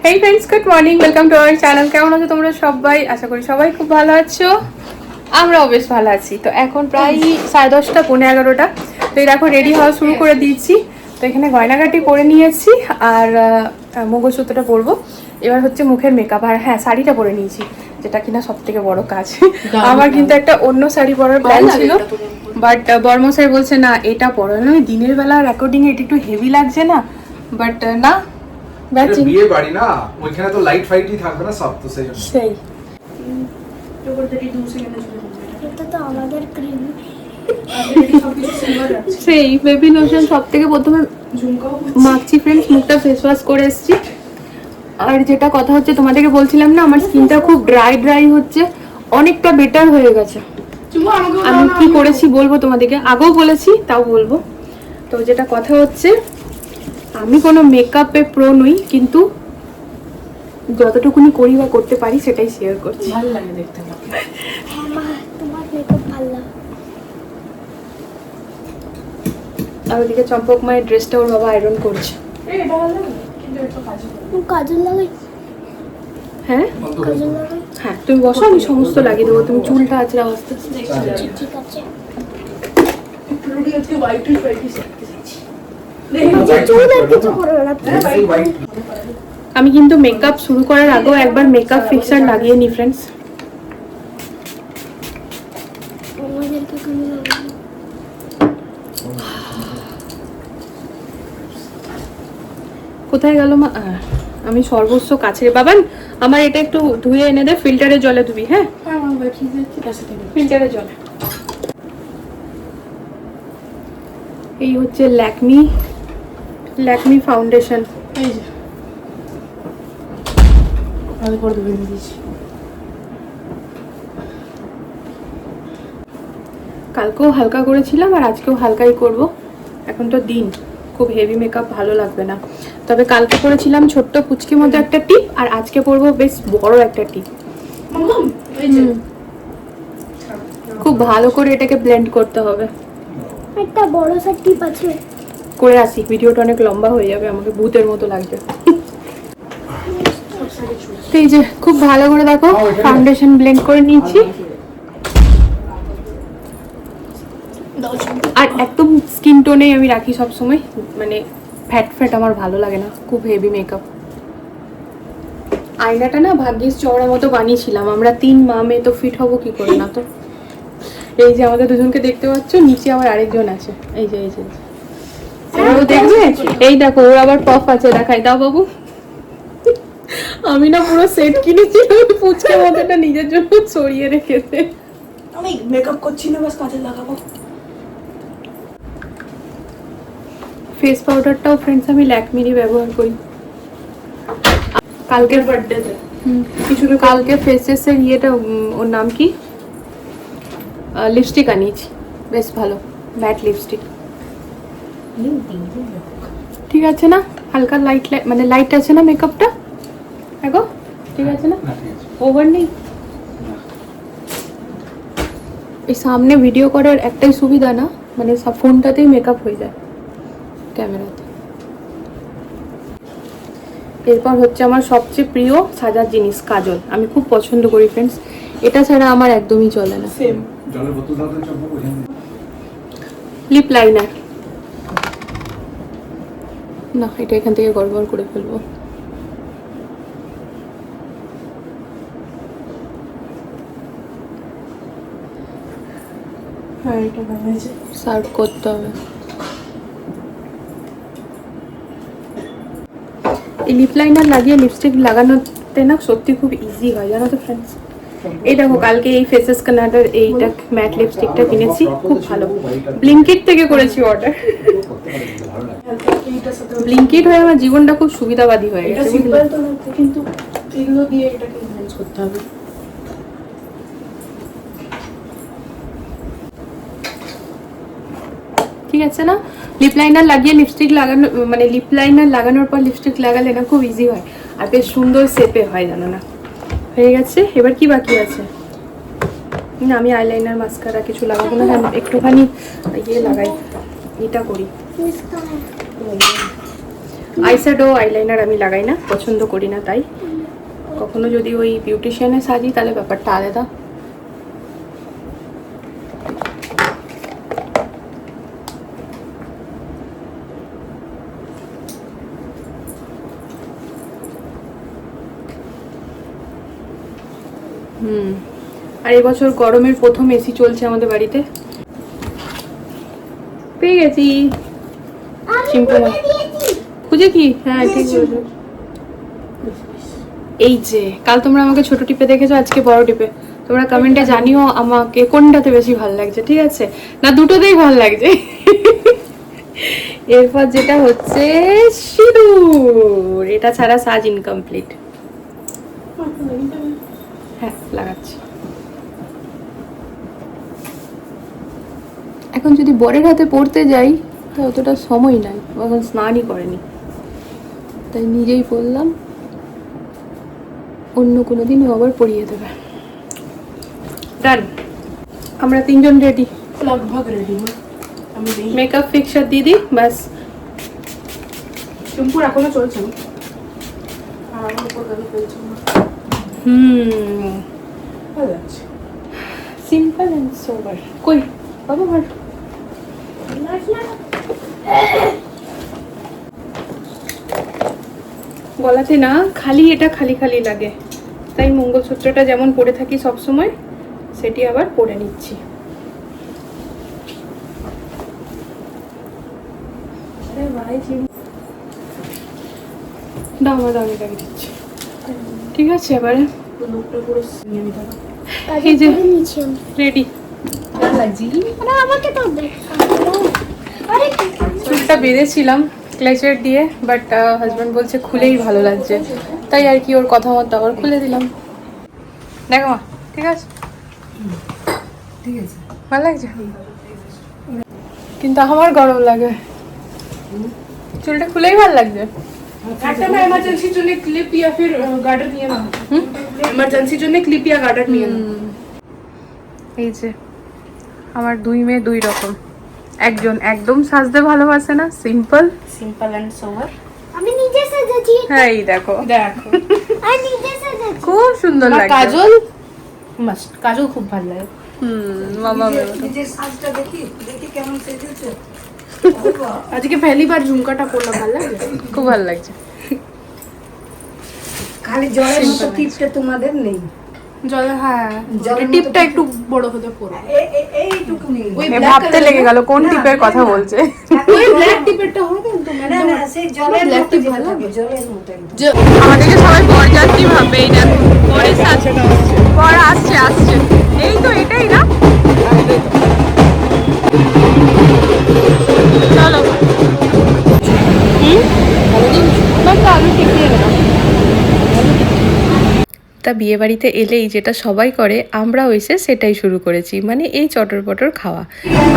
Hey friends, good morning, welcome to our channel. কেমন আছো তোমরা সবাই? আশা করি সবাই খুব ভালো আছো। আমরাও বেশ ভালো আছি। তো এখন প্রায় 10:30 পৌনে 11টা। তো এই দেখো রেডি হওয়া শুরু করে দিয়েছি। তো এখানে গয়নাগাটি পরে নিয়েছি আর মঙ্গলসূত্রটা পরবো। এবার হচ্ছে মুখের মেকআপ। আর হ্যাঁ, শাড়িটা পরে নিয়েছি, যেটা কিনা সব থেকে বড় কাজ। আমার কিন্তু একটা অন্য শাড়ি পরার প্ল্যান ছিল, বাট বর্মশাই বলছে না এটা পরো না, দিনের বেলা রেকর্ডিং এটা একটু হেভি লাগছে না, বাট না বিয়ে বাড়ি না, ওইখানে তো লাইট ফাইটই থাকবে না সব, তো সেই জন্য সেই এটা তো আমাদের ক্রিম। সেই বেবি লোশন সব থেকে প্রথমে মাখছি ফ্রেন্ডস, মুখটা ফেস ওয়াশ করে এসেছি। আর যেটা কথা হচ্ছে, তোমাদেরকে বলছিলাম না আমার স্কিনটা খুব ড্রাই হচ্ছে, অনেকটা বেটার হয়ে গেছে। আমি কি করেছি বলবো তোমাদেরকে, আগেও বলেছি তাও বলবো। তো যেটা কথা হচ্ছে, আমি কোনো মেকআপে প্রো নই, কিন্তু যতটুকুনি করি বা করতে পারি সেটাই শেয়ার করছি। ভালো লাগে দেখতে পাবো। হ্যাঁ মা, তোমার মেকআপ ভালো লাগে। আর ওদিকে চম্পক মায়ের ড্রেসটা ওর বাবা আয়রন করছে। এটা ভালো লাগে কিন্তু একটু কাজল কাজল লাগাই, হ্যাঁ কাজল লাগাই। হ্যাঁ, তুমি বসো, আমি সমস্ত লাগিয়ে দেবো। তুমি চুলটা আঁচড়া আস্তে আস্তে। ঠিক আছে। রুটি আজকে হোয়াইট শিখতে যাচ্ছি। আচ্ছা, চুল আর কিছু করবে না। আমি কিন্তু মেকআপ শুরু করার আগেও একবার মেকআপ ফিক্সার লাগিয়ে নি ফ্রেন্ডস। আমাদেরকে কেমন লাগে? কোথায় গেল মা? আমি সর্বস্ব কাছে। বাবান, আমার এটা একটু ধুয়ে এনে দে, ফিল্টারে জলে ধুবি। হ্যাঁ, ফিল্টারে জলে। এই হচ্ছে ল্যাকমি ফাউন্ডেশন। এই যে ভালো করে ধুয়ে দিয়েছি। কালকেও হালকা করেছিলাম আর আজকেও হালকাই করব। এখন তো দিন, খুব হেভি মেকআপ ভালো লাগবে না। তবে কালকে করেছিলাম ছোট্ট পুচকির মতো একটা টিপ, আর আজকে করব বেশ বড় একটা টিপ। খুব ভালো করে এটাকে ব্লেন্ড করতে হবে। একটা বড় সা টিপ আছে, করে আসি, ভিডিওটা অনেক লম্বা হয়ে যাবে, আমাকে ভূতের মতো লাগবে। তো এই যে খুব ভালো করে দেখো ফাউন্ডেশন ব্লেন্ড করে নিয়েছি। আর একদম স্কিন টোনে আমি রাখি সব সময়, মানে ফ্যাট আমার ভালো লাগে না, খুব হেভি মেকআপ। আয়নাটা না ভাগ্যিস চওড়া মতো বানিয়েছিলাম, আমরা 3 মা মেয়ে তো ফিট হবো কি করে না। তো এই যে আমাদের দুজনকে দেখতে পাচ্ছ, নিচে আবার আরেকজন আছে, এই যে ওরাও দেখবে। এই দেখো ওর আবার পফ আছে, দেখাই দাও বাবু। আমি না পুরো সেট কিনেছিলাম, পুচকে মতোটা নিজের জন্য ছড়িয়ে রেখেছে। আমি মেকআপ করছি না, বাস কাজে লাগাবো। ফেস পাউডারটাও ফ্রেন্ডস আমি ল্যাকমিরই ব্যবহার করি। কালকের বার্থডেতে কালকে ফেসেসের ইয়েটা, ওর নাম কি, লিপস্টিক আনিয়েছি, বেশ ভালো ম্যাট লিপস্টিক। ঠিক আছে না? হালকা লাইট মানে লাইট আছে না মেকআপটা? দেখো ঠিক আছে না? ওভার নেই। এই সামনে ভিডিও করার একটাই সুবিধা না, মানে সব ফোনটাতেই মেকআপ হয়ে যায় ক্যামেরাতে। এরপর হচ্ছে আমার সবচেয়ে প্রিয় সাজার জিনিস, কাজল। আমি খুব পছন্দ করি ফ্রেন্ডস, এটা ছাড়া আমার একদমই চলে না। সেম জলের বোতল দাও তো চম্পক, ওইখানে লিপ লাইনার না, এটা এখান থেকে গড়বড় করে ফেলবো। হ্যাঁ এটা ভালো হয়েছে। সার্ভ করতে হবে। এই লিপ লাইনার লাগিয়ে লিপস্টিক লাগানোতে না সত্যি খুব ইজি হয়, জানো তো ফ্রেন্ডস। এই দেখো কালকে এই ফেসেস কানাডার এইটা ম্যাট লিপস্টিকটা কিনেছি, খুব ভালো। ব্লিঙ্কিট থেকে করেছি অর্ডার। ভালো লাগে। এইটার সাথে ব্লিঙ্কিট হয়ে আমার জীবনটা খুব সুবিধাবাদী হয়ে এটা গেছে, সিম্পল তো লাগছে, কিন্তু এগুলো দিয়ে এটাকে ইনহ্যান্স করতে হবে। ঠিক আছে না? লিপ লাইনার লাগিয়ে লিপস্টিক লাগানো, মানে লিপ লাইনার লাগানোর পর লিপস্টিক লাগালে না খুব ইজি হয়, আর বেশ সুন্দর শেপে হয়, জানো না। হয়ে গেছে, এবার কি বাকি আছে? না, আমি আইলাইনার মাস্কারা কিছু লাগাবো না, হ্যাঁ একটুখানি ইয়ে লাগাই, এটা করি। আইশ্যাডো আইলাইনার আমি লাগাই না, পছন্দ করি না, তাই কখনো যদি ওই বিউটিশিয়ানে সাজি তাহলে ব্যাপারটা আলাদা। আর এবছর গরমের প্রথম এসি চলছে আমাদের বাড়িতে। পেয়ে গেছি সিম্পল খুঁজে কি। হ্যাঁ ঠিক বলেছো। এই যে কাল তোমরা আমাকে ছোট টিপে দেখেছো, আজকে বড় টিপে। তোমরা কমেন্টে জানিও আমাকে কোনটাতে বেশি ভালো লাগছে, ঠিক আছে? না দুটোতেই ভালো লাগছে। এরপর যেটা হচ্ছে সিঁদুর, এটা ছাড়া সাজ ইনকমপ্লিট। হ্যাঁ লাগাচ্ছি। এখন যদি বরের হাতে পড়তে যাই তো অতটা সময় নাই, এখন স্নানই করেনি, তাই নিজেই পড়লাম। অন্য কোনো দিন আবার পড়িয়ে দেবে। ডান, আমরা তিনজন রেডি, लगभग रेडी हूँ আমি দেই মেকআপ ফিক্সার দিদি ব্যাস। চুম্পুর এখনো চলছে না আর আমার উপর গেলে ফেলছে না ভালো লাগছে সিম্পল এন্ড সোবার। কই বাবা ভার গলাতে না খালি এটা খালি খালি লাগে, তাই মঙ্গলসূত্রটা যেমন পরে থাকি সব সময় সেটি আবার পরে নিচ্ছি। দাম দামি লাগিয়ে দিচ্ছি, ঠিক আছে? এবারে লোকটা পুরো নিয়ে নিতে হবে এই যে নিচে আমি। রেডি। ভালো লাগছে আরে আমাকে তো দেখ। আরে চুলটা বেঁধেছিলাম ক্লেচার দিয়ে, বাট হাজব্যান্ড বলছে খুলেই ভালো লাগছে, তাই আর কি ওর কথা মতো আবার খুলে দিলাম। দেখো মা, ঠিক আছে? ঠিক আছে ভালো লাগছে, কিন্তু আমার গরম লাগে। চুলটা খুলেই ভালো লাগছে। একটা না এমার্জেন্সির জন্য ক্লিপ या फिर গার্ডার নিয়ে নাও এমার্জেন্সির জন্য ক্লিপ या গার্ডার নিয়ে নাও এই যে আমার দুই মেয়ে দুই রকম, একজন একদম সাজতে ভালোবাসে না, সিম্পল সিম্পল এন্ড সোবার আমি নিজে সাজাচ্ছি। হ্যাঁ এই দেখো দেখো আমি নিজে সাজাচ্ছি। খুব সুন্দর আমার লাগে। কাজল মাস্ট, কাজল খুব ভালো লাগে মামা আজকে पहली बार ঝুমকাটা পরলাম, ভালো লাগে খুব ভালো লাগছে। খালি জলের মতো টিপটা তোমাদের নেই জল। হ্যাঁ জলের মতো টিপটা একটু বড় হতে পড়ো এইটুকু নেই ওই এ black ভাবতে color লেগে এর- গেল কোন না, টিপের কথা বলছে। ওই ব্ল্যাক টিপেরটা হবে তো না না সেই জলের ব্ল্যাক মতো টিপ যেটা ভালো থাকে, জলের মতো একদম। আমাদেরকে সবাই বরযাত্রী ভাববে, এই দেখো বরের সাথে বর আসছে আসছে, এই তো এটাই না? চলো তা বিয়ে বাড়িতে এলেই যেটা সবাই করে আমরাও এসে সেটাই শুরু করেছি, মানে এই চটর পটর খাওয়া।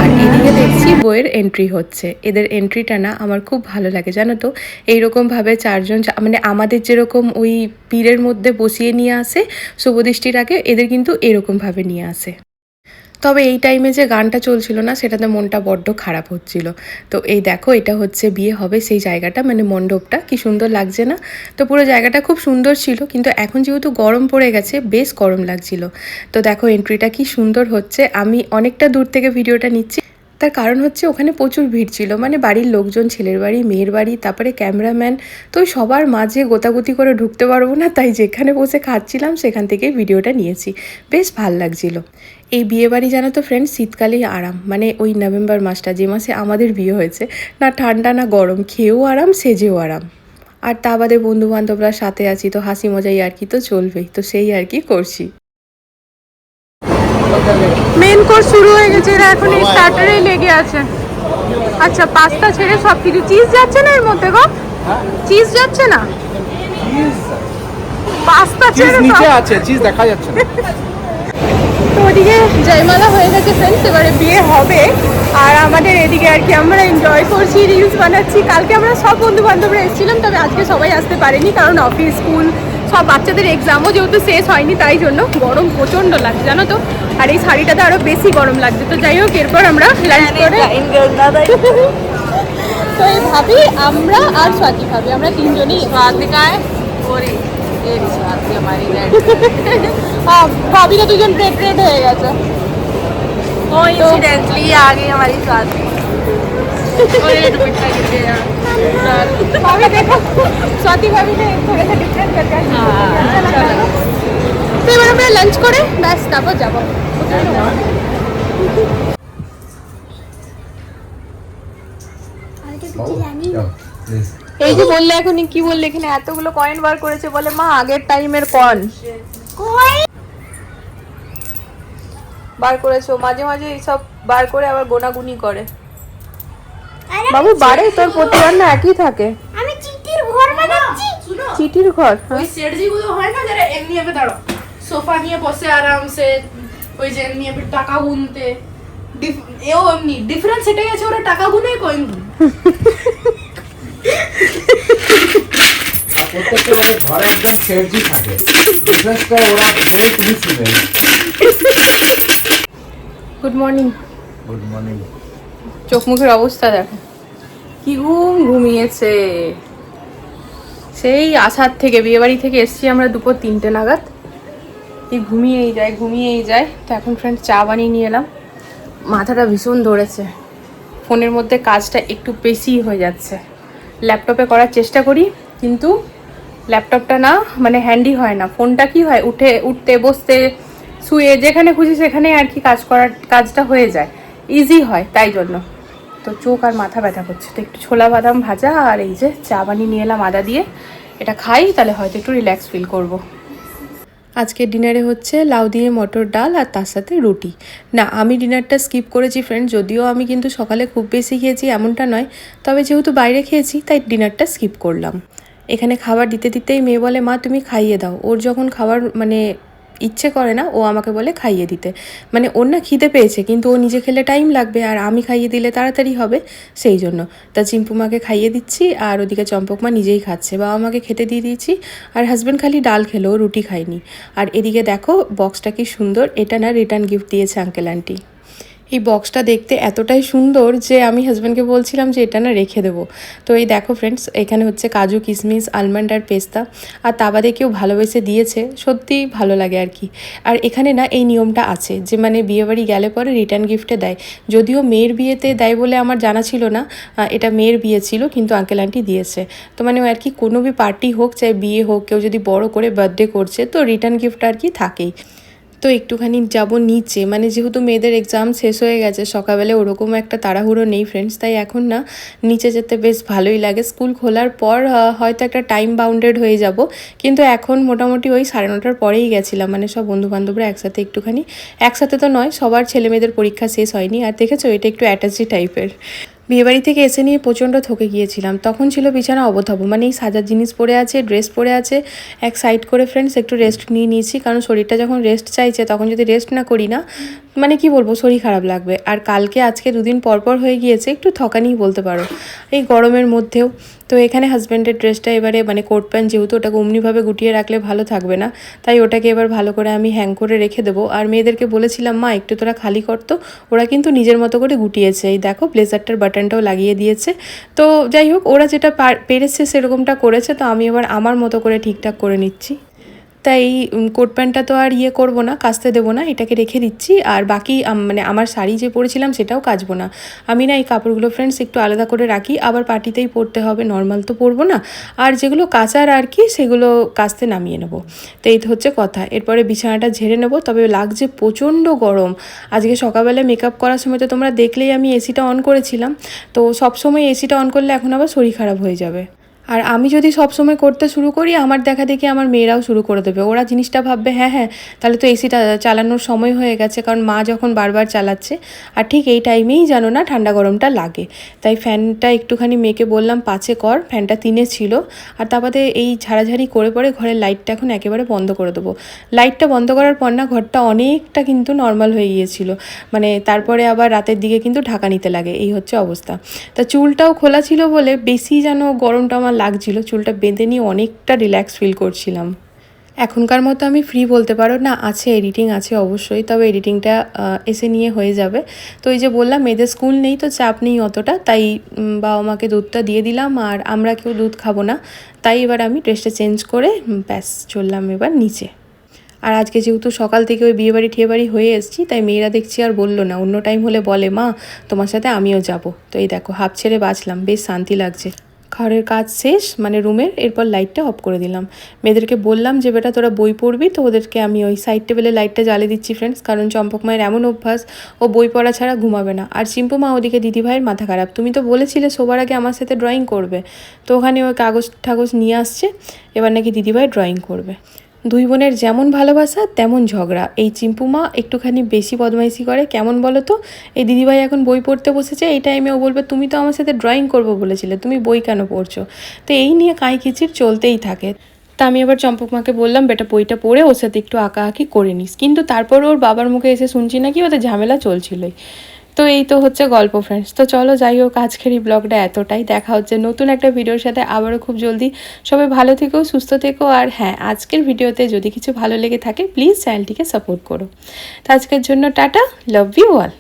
আর এদিকে দেখছি বইয়ের এন্ট্রি হচ্ছে। এদের এন্ট্রিটা না আমার খুব ভালো লাগে, জানো তো? এইরকমভাবে চারজন মানে আমাদের যেরকম ওই পীরের মধ্যে বসিয়ে নিয়ে আসে শুভদৃষ্টির আগে, এদের কিন্তু এরকমভাবে নিয়ে আসে। তবে এই টাইমে যে গানটা চলছিল না সেটাতে মনটা বড্ড খারাপ হচ্ছিল। তো এই দেখো এটা হচ্ছে বিয়ে হবে সেই জায়গাটা, মানে মণ্ডপটা, কি সুন্দর লাগছে না? তো পুরো জায়গাটা খুব সুন্দর ছিল, কিন্তু এখন যেহেতু গরম পড়ে গেছে বেশ গরম লাগছিল। তো দেখো এন্ট্রিটা কি সুন্দর হচ্ছে। আমি অনেকটা দূর থেকে ভিডিওটা নিচ্ছি, তার কারণ হচ্ছে ওখানে প্রচুর ভিড় ছিল, মানে বাড়ির লোকজন, ছেলের বাড়ি মেয়ের বাড়ি, তারপরে ক্যামেরাম্যান, তো সবার মাঝে গোতাগুতি করে ঢুকতে পারবো না, তাই যেখানে বসে খাচ্ছিলাম সেখান থেকেই ভিডিওটা নিয়েছি। বেশ ভাল লাগছিল। এই বিয়েবাড়ি জানো তো ফ্রেন্ড শীতকালেই আরাম, মানে ওই নভেম্বর মাসটা যে মাসে আমাদের বিয়ে হয়েছে, না ঠান্ডা না গরম, খেয়েও আরাম সেজেও আরাম। আর তা বাদে বন্ধু বান্ধবরা সাথে আছি তো হাসি মজাই আর কি তো চলবেই, তো সেই আর কি করছি। মেন কোর্স শুরু হয়ে গেছে, এরা এখন এই স্টার্টারেই লেগে আছে। আচ্ছা পাস্তা ছেড়ে সব কিছু, চিজ যাচ্ছে না এর মধ্যে গো? চিজ যাচ্ছে না, পাস্তা ছেড়ে নিচে সব। আছে, চিজ দেখা যাচ্ছে না। তো ওদিকে জয়মালা হয়ে গেছে ফ্রেন্ডস, এবারে বিয়ে হবে। আর আমাদের এদিকে আর কি আমরা এনজয় করছি, রিলস বানাচ্ছি। কালকে আমরা সব বন্ধু বান্ধবরা এসেছিলাম, তবে আজকে সবাই আসতে পারেনি, কারণ অফিস স্কুল সব বাচ্চাদের এক্সামও যেহেতু শেষ হয়নি, তাই জন্য গরম প্রচণ্ড লাগছে জানো তো। আর এই শাড়িটাতে আরও বেশি গরম লাগছে। তো যাই হোক এরপর আমরা লাঞ্চ করে তো তো এই ভাবি আমরা আর স্বাতি ভাবি আমরা তিনজনই स्वातिकाएं और ये स्वाति हमारी रेड ভাবিরা দুজন রেড রেড হয়ে গেছে कोइंसिडेंटली आ गई हमारी स्वाति और ये दुपट्टा गिर गया भाभी देखो स्वाति भाभी ने थोड़ा सा डिफरेंट करके তো এবার আমরা লাঞ্চ করে ব্যাস তারপর যাবো আমি তো কিছু জানি না। এই যে বললে এখন কি বললে এখানে এতগুলো কয়েন বার করেছে বলে মা আগের টাইমের কয়েন কই বার করেছো মাঝে মাঝে এইসব বার করে আবার গোনাগুনি করে আরে বাবু বাড়ে তোর প্রতিবার না একই থাকে আমি চিঠির ঘর বানাচ্ছি চিঠির ঘর ওই সেটজি গুলো হয় না যারা এমনি এভাবে দাঁড়ো সোফা নিয়ে বসে আরামসে ওই যে এমনি এভাবে টাকা গুনতে এও এমনি ডিফারেন্স এটাই আছে ওরা টাকা গুনে কয়েন গুনে আর প্রত্যেকটা মানে ঘরে একজন সেটজি থাকে বিজনেসটা ওরা এখানে তুমি শুনে গুড মর্নিং গুড মর্নিং চোখ মুখের অবস্থা দেখো কি ঘুমিয়েছে সেই আসার থেকে বিয়েবাড়ি থেকে এসছি আমরা দুপুর 3টে নাগাদ এই ঘুমিয়েই যায় তো এখন ফ্রেন্ড চা বানিয়ে নিয়ে এলাম মাথাটা ভীষণ ধরেছে ফোনের মধ্যে কাজটা একটু বেশি হয়ে যাচ্ছে ল্যাপটপে করার চেষ্টা করি কিন্তু ল্যাপটপটা না মানে হ্যান্ডি হয় না ফোনটা কি হয় উঠতে বসতে শুয়ে যেখানে খুশি সেখানে আর কি কাজটা হয়ে যায় ইজি হয় তাই জন্য তো চোখ আর মাথা ব্যথা করছে তো একটু ছোলা বাদাম ভাজা আর এই যে চা বানিয়ে নিয়ে এলাম আদা দিয়ে এটা খাই তাহলে হয়তো একটু রিল্যাক্স ফিল করব। আজকে ডিনারে হচ্ছে লাউ দিয়ে মটর ডাল আর তার সাথে রুটি না আমি ডিনারটা স্কিপ করেছি ফ্রেন্ড যদিও আমি কিন্তু সকালে খুব বেশি খেয়েছি এমনটা নয় তবে যেহেতু বাইরে খেয়েছি তাই ডিনারটা স্কিপ করলাম এখানে খাবার দিতে দিতেই মেয়ে বলে মা তুমি খাইয়ে দাও ওর যখন খাবার মানে ইচ্ছে করে না ও আমাকে বলে খাইয়ে দিতে মানে ওর না খিদে পেয়েছে কিন্তু ও নিজে খেলে টাইম লাগবে আর আমি খাইয়ে দিলে তাড়াতাড়ি হবে সেই জন্য তা চিম্পু মাকে খাইয়ে দিচ্ছি আর ওদিকে চম্পক মা নিজেই খাচ্ছে বাবা মাকে খেতে দিয়ে দিয়েছি আর হাজব্যান্ড খালি ডাল খেলো ও রুটি খায়নি আর এদিকে দেখো বক্সটা কি সুন্দর এটা না রিটার্ন গিফট দিয়েছে আঙ্কেল আন্টি এই বক্সটা দেখতে এতটাই সুন্দর যে আমি হাজব্যান্ডকে বলছিলাম যে এটা না রেখে দেবো তো এই দেখো ফ্রেন্ডস এখানে হচ্ছে কাজু কিশমিশ আলমন্ড আর পেস্তা আর তা বাদে কেউ ভালোবেসে দিয়েছে সত্যিই ভালো লাগে আর কি আর এখানে না এই নিয়মটা আছে যে মানে বিয়েবাড়ি গেলে পরে রিটার্ন গিফটে দেয় যদিও মেয়ের বিয়েতে দেয় বলে আমার জানা ছিল না এটা মেয়ের বিয়ে ছিল কিন্তু আঙ্কেল আন্টি দিয়েছে তো মানে আর কি কোনো বি পার্টি হোক চাই বিয়ে হোক কেউ যদি বড় করে বার্থডে করছে তো রিটার্ন গিফট আর কি থাকেই তো একটুখানি যাব নিচে মানে যেহেতু মেয়েদের এক্সাম শেষ হয়ে গেছে সকালবেলা ওরকম একটা তাড়াহুড়ো নেই ফ্রেন্ডস তাই এখন না নিচে যেতে বেশ ভালোই লাগে স্কুল খোলার পর হয়তো একটা টাইম বাউন্ডেড হয়ে যাব কিন্তু এখন মোটামুটি ওই 9:30 পরেই গেছিলাম মানে সব বন্ধুবান্ধবরা একসাথে একটুখানি একসাথে তো নয় সবার ছেলে মেয়েদের পরীক্ষা শেষ হয়নি আর দেখেছো এটা একটু অ্যাটাচি টাইপের বিয়েবাড়ি থেকে এসে নিয়ে প্রচণ্ড থকে গিয়েছিলাম তখন ছিল বিছানা অবথাবো মানে এই সাজার জিনিস পরে আছে ড্রেস পরে আছে এক সাইড করে ফ্রেন্ডস একটু রেস্ট নিয়ে নিয়েছি কারণ শরীরটা যখন রেস্ট চাইছে তখন যদি রেস্ট না করি না মানে কি বলবো শরীর খারাপ লাগবে আর কালকে আজকে দুদিন পরপর হয়ে গিয়েছে একটু থকানিই বলতে পারো এই গরমের মধ্যেও তো এখানে হাজব্যান্ডের ড্রেসটা এবারে মানে কোট প্যান্ট যেহেতু ওটাকে অমনিভাবে গুটিয়ে রাখলে ভালো থাকবে না তাই ওটাকে এবার ভালো করে আমি হ্যাং করে রেখে দেবো আর মেয়েদেরকে বলেছিলাম মা একটু তোরা খালি করতো ওরা কিন্তু নিজের মতো করে গুটিয়েছে এই দেখো ব্লেজারটার বাটনটাও লাগিয়ে দিয়েছে তো যাই হোক ওরা যেটা পেরেছে সেরকমটা করেছে তো আমি এবার আমার মতো করে ঠিকঠাক করে নিচ্ছি তাই কোট প্যান্টটা তো আর করবো না কাচতে দেবো না এটাকে রেখে দিচ্ছি আর বাকি মানে আমার শাড়ি যে পরেছিলাম সেটাও কাচবো না আমি না এই কাপড়গুলো ফ্রেন্ডস একটু আলাদা করে রাখি আবার পার্টিতেই পরতে হবে নর্মাল তো পরবো না আর যেগুলো কাচার আর কি সেগুলো কাচতে নামিয়ে নেবো তো এই হচ্ছে কথা এরপরে বিছানাটা ঝেড়ে নেবো তবে লাগছে প্রচণ্ড গরম আজকে সকালবেলা মেকআপ করার সময় তো তোমরা দেখলেই আমি এসিটা অন করেছিলাম তো সবসময় এসিটা অন করলে এখন আবার শরীর খারাপ হয়ে যাবে আর আমি যদি সব সময় করতে শুরু করি আমার দেখা দেখি আমার মেয়েরাও শুরু করে দেবে ওরা জিনিসটা ভাববে হ্যাঁ তাহলে তো এসিটা চালানোর সময় হয়ে গেছে কারণ মা যখন বারবার চালাচ্ছে আর ঠিক এই টাইমেই জানো না ঠান্ডা গরমটা লাগে তাই ফ্যানটা একটুখানি মেয়েকে বললাম 5-এ কর ফ্যানটা 3-এ ছিল আর তারপরে এই ঝাড়াঝাড়ি করে পরে ঘরের লাইটটা এখন একেবারে বন্ধ করে দেবো লাইটটা বন্ধ করার পর না ঘরটা অনেকটা কিন্তু নর্মাল হয়ে গিয়েছিল মানে তারপরে আবার রাতের দিকে কিন্তু ঢাকা নিতে লাগে এই হচ্ছে অবস্থা তা চুলটাও খোলা ছিল বলে বেশি যেন গরমটা আমার লাগছিল চুলটা বেঁধে নিয়ে অনেকটা রিল্যাক্স ফিল করছিলাম এখনকার মতো আমি ফ্রি বলতে পারো না, আছে এডিটিং আছে অবশ্যই, তবে এডিটিংটা এসে নিয়ে হয়ে যাবে। তো এই যে বললাম মেয়েদের স্কুল নেই তো চাপ নেই অতটা, তাই বাবা মাকে দুধটা দিয়ে দিলাম আর আমরা কেউ দুধ খাবো না, তাই এবার আমি ড্রেসটা চেঞ্জ করে ব্যাস চললাম এবার নিচে। আর আজকে যেহেতু সকাল থেকে ওই বিয়েবাড়ি ঠিয়েবাড়ি হয়ে এসেছি, তাই মেয়েরা দেখছি আর বললো না, অন্য টাইম হলে বলে মা তোমার সাথে আমিও যাব। তো এই দেখো হাফ ছেড়ে বাঁচলাম, বেশ শান্তি লাগছে। ঘরের কাজ শেষ মানে রুমের, এরপর লাইটটা অফ করে দিলাম। মেয়েদেরকে বললাম যে বেটা তোরা বই পড়বি, তো ওদেরকে আমি ওই সাইড টেবিলে লাইটটা জ্বালিয়ে দিচ্ছি ফ্রেন্ডস, কারণ চম্পক মায়ের এমন অভ্যাস ও বই পড়া ছাড়া ঘুমাবে না। আর চিম্পু মা ওদিকে দিদিভাইয়ের মাথা খারাপ, তুমি তো বলেছিলে সবার আগে আমার সাথে ড্রয়িং করবে, তো ওখানে ওই কাগজ ঠাগজ নিয়ে আসছে, এবার নাকি দিদিভাই ড্রয়িং করবে। দুই বোনের যেমন ভালোবাসা তেমন ঝগড়া। এই চিম্পু মা একটুখানি বেশি বদমাইশি করে, কেমন বলো তো, এই দিদিভাই এখন বই পড়তে বসেছে, এই টাইমে ও বলবে তুমি তো আমার সাথে ড্রয়িং করবো বলেছিলে, তুমি বই কেন পড়ছো। তো এই নিয়ে কাঁইকিচির চলতেই থাকে। তা আমি আবার চম্পক মাকে বললাম বেটা বইটা পড়ে ওর সাথে একটু আঁকাআঁকি করে নিস, কিন্তু তারপর ওর বাবার মুখে এসে শুনছি নাকি ওদের ঝামেলা চলছিলই। তো এই তো হচ্ছে গল্প ফ্রেন্ডস। তো চলো যাই হোক, আজকের এই ব্লগটা এতটাই, দেখা হচ্ছে নতুন একটা ভিডিওর সাথে আবারও খুব জলদি। সবাই ভালো থেকো, সুস্থ থেকো, আর হ্যাঁ আজকের ভিডিওতে যদি কিছু ভালো লেগে থাকে প্লিজ চ্যানেলটিকে সাপোর্ট করো। তো আজকের জন্য টাটা, লাভ ইউ অল।